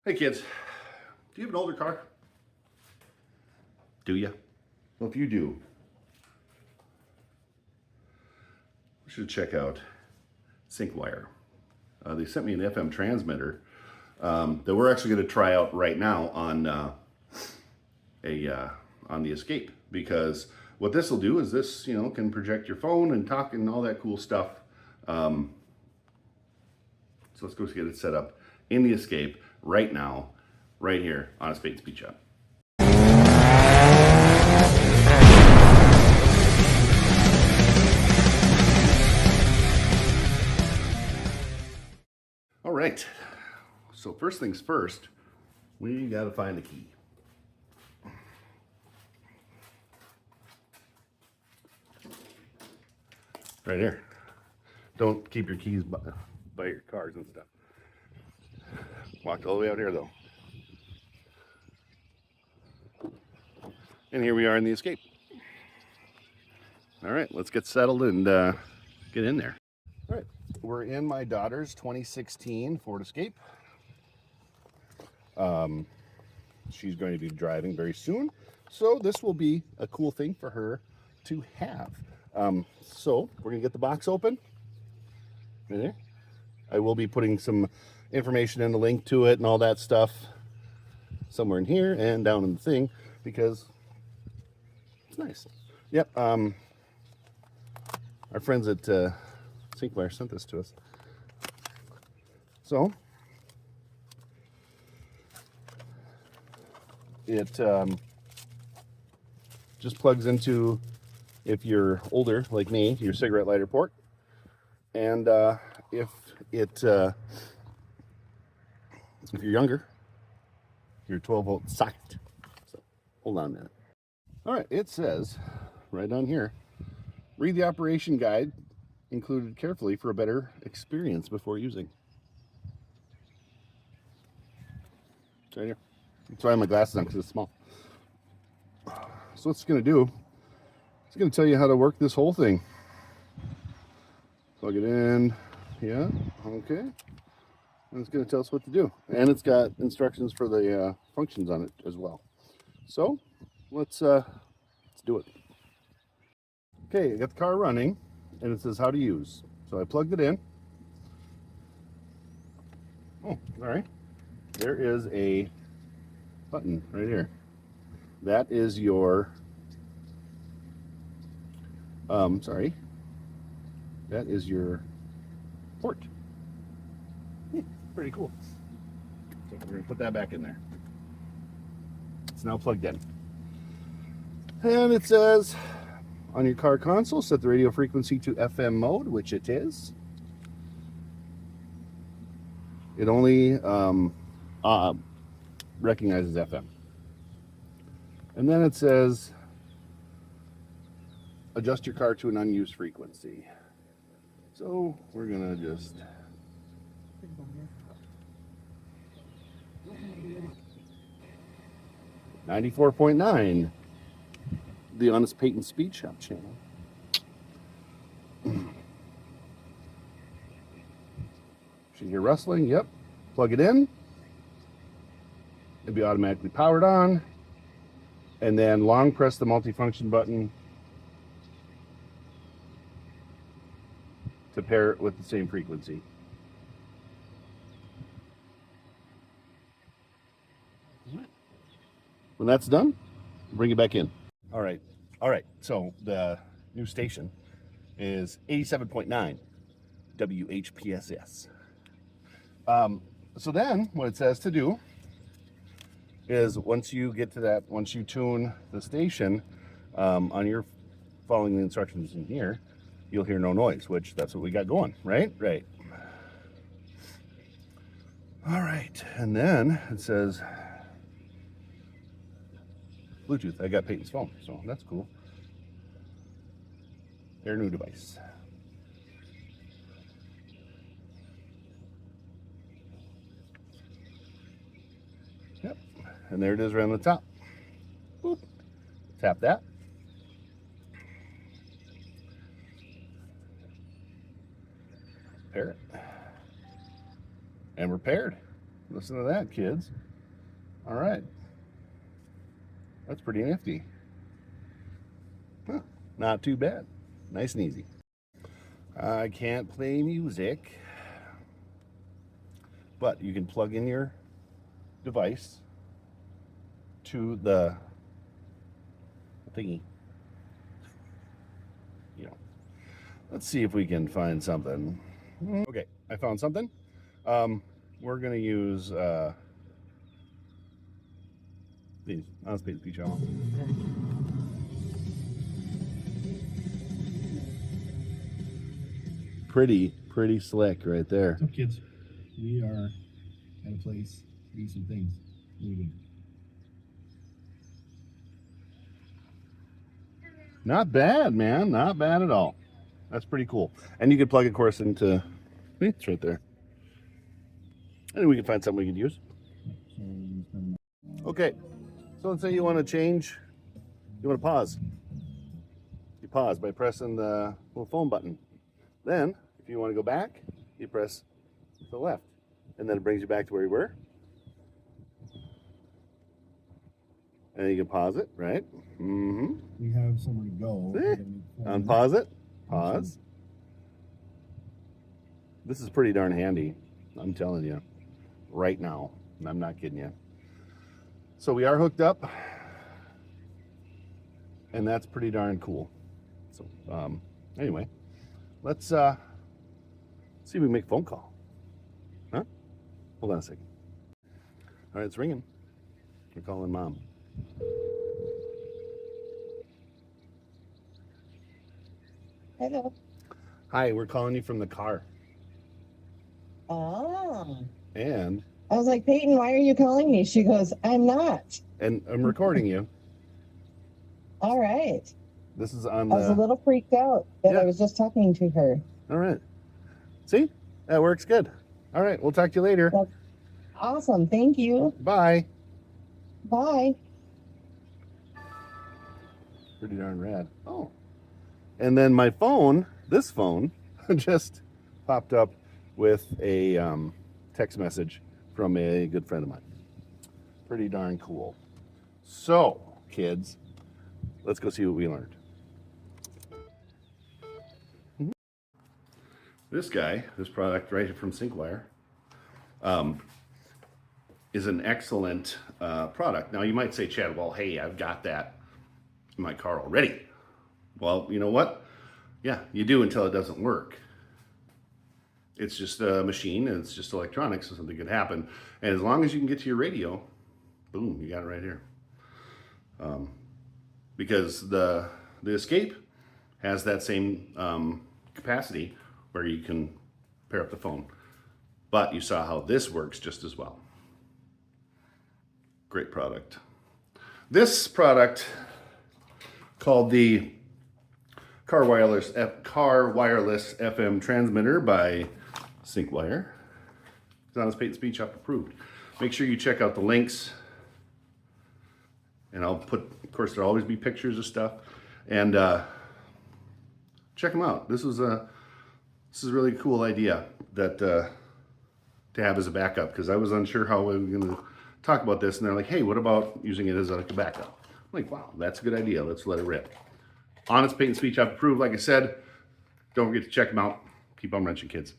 Hey kids, do you have an older car? Do you? Well, if you do, we should check out Syncwire. They sent me an FM transmitter that we're actually going to try out right now on on the Escape, because what this will do is this, can project your phone and talk and all that cool stuff. So let's go get it set up in the Escape right now, right here on a Spade Speed Shop. All right, so first things first, we got to find the key. Right here. Don't keep your keys by your cars and stuff. Walked all the way out here though. And here we are in the Escape. All right, let's get settled and get in there. All right, we're in my daughter's 2016 Ford Escape. She's going to be driving very soon, so this will be a cool thing for her to have. So we're gonna get the box open. Right there. I will be putting some information in the link to it and all that stuff somewhere in here and down in the thing, because it's nice. Yep. Our friends at Syncwire sent this to us. So it just plugs into, if you're older like me, your cigarette lighter port, and if you're younger, your 12-volt socket. So hold on a minute. All right, it says right on here, read the operation guide included carefully for a better experience before using. It's right here. That's why I have my glasses on, because it's small. So what's it's going to do, it's going to tell you how to work this whole thing. Plug it in. Yeah, okay. And it's going to tell us what to do. And it's got instructions for the functions on it as well. So let's do it. Okay, I got the car running, and it says how to use. So I plugged it in. Oh, all right. There is a button right here. That is your, that is your port. Pretty cool. So we're gonna put that back in there. It's now plugged in. And it says on your car console, set the radio frequency to FM mode, which it is. It only recognizes FM. And then it says, adjust your car to an unused frequency. So we're gonna just 94.9, the Honest Peyton Speed Shop channel. Should hear rustling. Yep. Plug it in. It'll be automatically powered on. And then long press the multifunction button to pair it with the same frequency. When that's done, bring it back in. All right. So the new station is 87.9 WHPSS. So then what it says to do is, once you get to that, once you tune the station on your, following the instructions in here, you'll hear no noise, which that's what we got going, right? Right. All right. And then it says Bluetooth. I got Peyton's phone, so that's cool. Their new device. Yep. And there it is right on the top. Boop. Tap that. Pair it. And we're paired. Listen to that, kids. All right. That's pretty nifty. Huh. Not too bad. Nice and easy. I can't play music, but you can plug in your device to the thingy. You know, let's see if we can find something. Okay, I found something. We're gonna use these on-space speech channel. Pretty slick right there. What's up, kids? We are at a place to do some things. Moving. Not bad, man. Not bad at all. That's pretty cool. And you could plug, of course, into it's right there. And we can find something we can use. Okay. So let's say you want to change. You want to pause. You pause by pressing the little phone button. Then, if you want to go back, you press the left. And then it brings you back to where you were. And you can pause it, right? Mm-hmm. We have somewhere to go. See? Unpause it. Pause. This is pretty darn handy. I'm telling you. Right now. And I'm not kidding you. So we are hooked up. And that's pretty darn cool. So, anyway. Let's see if we can make a phone call. Huh? Hold on a second. All right, it's ringing. We're calling Mom. Hello. Hi, we're calling you from the car. Oh. And I was like, Peyton, why are you calling me? She goes, I'm not. and I'm recording you. All right. This is on I was a little freaked out that I was just talking to her. All right. See? That works good. All right, we'll talk to you later. That's awesome. Thank you. Bye. Bye. Pretty darn rad. Oh. And then my phone, this phone, just popped up with a text message from a good friend of mine. Pretty darn cool. So, kids, let's go see what we learned. This guy, this product right here from Syncwire, is an excellent product. Now, you might say, Chad, well, hey, I've got that in my car already. Well, you know what? Yeah, you do until it doesn't work. It's just a machine and it's just electronics, so something could happen. And as long as you can get to your radio, boom, you got it right here. Because the Escape has that same capacity where you can pair up the phone. But you saw how this works just as well. Great product. This product, called the Car Wireless FM Transmitter by Syncwire, is on its patent speed shop approved. Make sure you check out the links. And I'll put, of course, there'll always be pictures of stuff. And check them out. This is a really cool idea that to have as a backup, because I was unsure how we were going to talk about this. And they're like, hey, what about using it as like a backup? I'm like, wow, that's a good idea. Let's let it rip. On its patent speech shop approved. Like I said, don't forget to check them out. Keep on wrenching, kids.